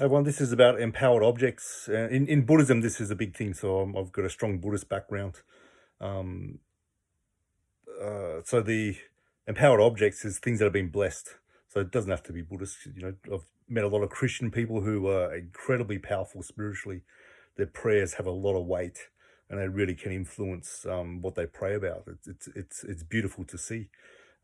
Everyone, this is about empowered objects. In Buddhism, this is a big thing. So I've got a strong Buddhist background. Um, so the empowered objects is things that have been blessed. So it doesn't have to be Buddhist. I've met a lot of Christian people who are incredibly powerful spiritually. Their prayers have a lot of weight, and they really can influence what they pray about. It's beautiful to see.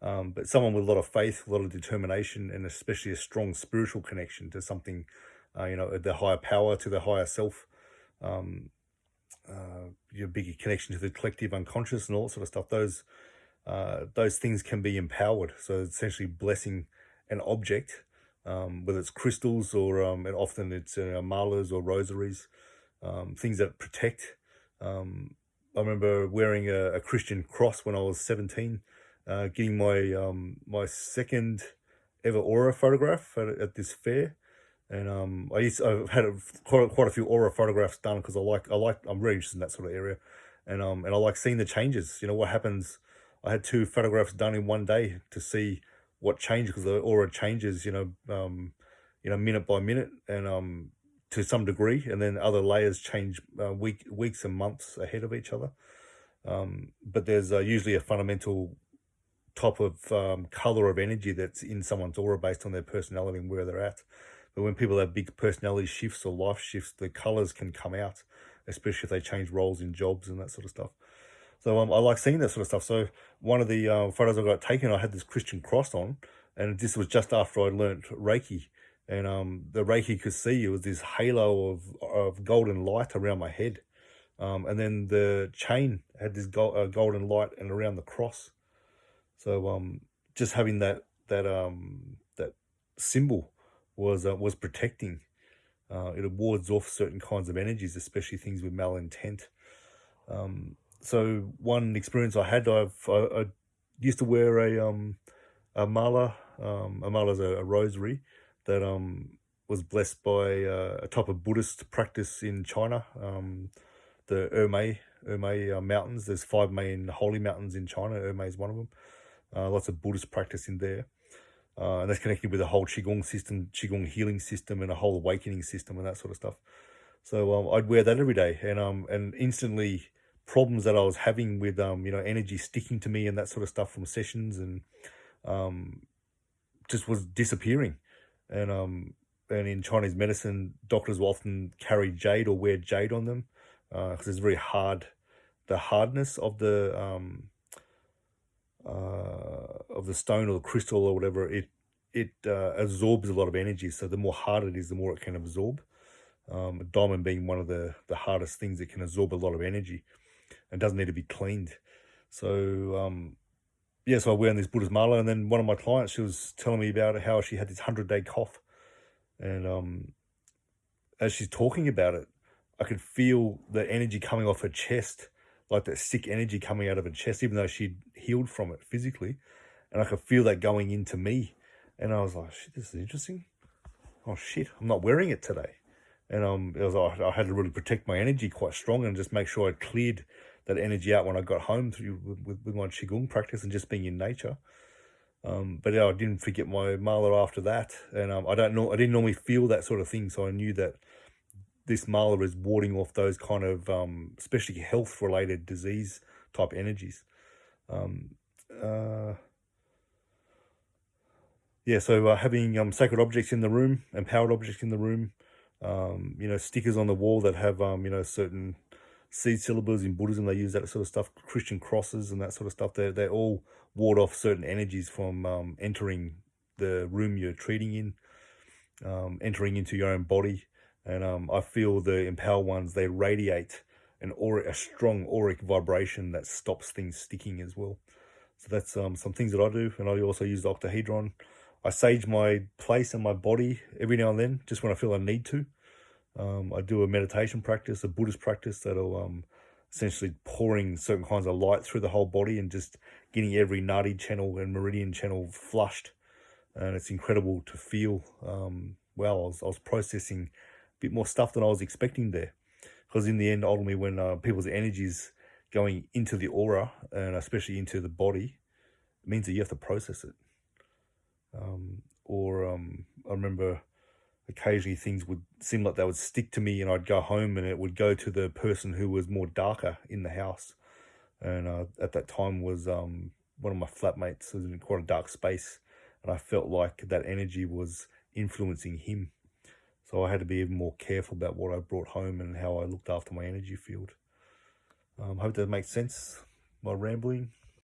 But someone with a lot of faith, a lot of determination, and especially a strong spiritual connection to something, the higher power, to the higher self, um, your bigger connection to the collective unconscious and all that sort of stuff. Those things can be empowered. So essentially, blessing an object, whether it's crystals or and often it's malas or rosaries, things that protect. I remember wearing a Christian cross when I was 17, getting my second ever aura photograph at this fair. And I've had quite a few aura photographs done because I'm really interested in that sort of area, and I like seeing the changes. What happens. I had two photographs done in one day to see what changes, because the aura changes, minute by minute, and to some degree, and then other layers change weeks and months ahead of each other. But there's usually a fundamental type of color of energy that's in someone's aura based on their personality and where they're at. But when people have big personality shifts or life shifts, the colors can come out, especially if they change roles in jobs and that sort of stuff. So I like seeing that sort of stuff. So one of the photos I got taken, I had this Christian cross on, and this was just after I learnt Reiki. And the Reiki could see it was this halo of golden light around my head. And then the chain had this golden light and around the cross. So just having that symbol was protecting. It wards off certain kinds of energies, especially things with malintent. So one experience I had, I used to wear a mala. A mala is a rosary that was blessed by a type of Buddhist practice in China. The Ermei mountains. There's five main holy mountains in China. Ermei is one of them. Lots of Buddhist practice in there. And that's connected with a whole Qigong system, Qigong healing system, and a whole awakening system, and that sort of stuff. So I'd wear that every day, and instantly problems that I was having with energy sticking to me and that sort of stuff from sessions, and um, just was disappearing. And in Chinese medicine, doctors will often carry jade or wear jade on them because it's very hard. The hardness of the stone or the crystal or whatever, it absorbs a lot of energy. So the more hard it is, the more it can absorb. A diamond being one of the hardest things, it can absorb a lot of energy and doesn't need to be cleaned. So so I wear this Buddhist mala, and then one of my clients, she was telling me about how she had this 100-day cough, and as she's talking about it, I could feel the energy coming off her chest, like that sick energy coming out of her chest, even though she'd healed from it physically. And I could feel that going into me. And I was like, shit, this is interesting. Oh, shit, I'm not wearing it today. And it was like I had to really protect my energy quite strong and just make sure I cleared that energy out when I got home with my Qigong practice and just being in nature. But I didn't forget my mala after that. And I didn't normally feel that sort of thing. So I knew that this mala is warding off those kind of, especially health related disease type energies. Um, uh, so having sacred objects in the room, empowered objects in the room, stickers on the wall that have, certain seed syllables in Buddhism, they use that sort of stuff, Christian crosses and that sort of stuff. They all ward off certain energies from entering the room you're treating in, entering into your own body. And I feel the empowered ones, they radiate a strong auric vibration that stops things sticking as well. So that's some things that I do. And I also use the octahedron. I sage my place and my body every now and then, just when I feel I need to. I do a meditation practice, a Buddhist practice that'll essentially pouring certain kinds of light through the whole body and just getting every nadi channel and meridian channel flushed. And it's incredible to feel. I was processing a bit more stuff than I was expecting there. Because in the end, ultimately, when people's energies going into the aura and especially into the body, it means that you have to process it. I remember occasionally things would seem like they would stick to me, and I'd go home and it would go to the person who was more darker in the house. And at that time was one of my flatmates was in quite a dark space, and I felt like that energy was influencing him. So I had to be even more careful about what I brought home and how I looked after my energy field. Hope that makes sense, my rambling.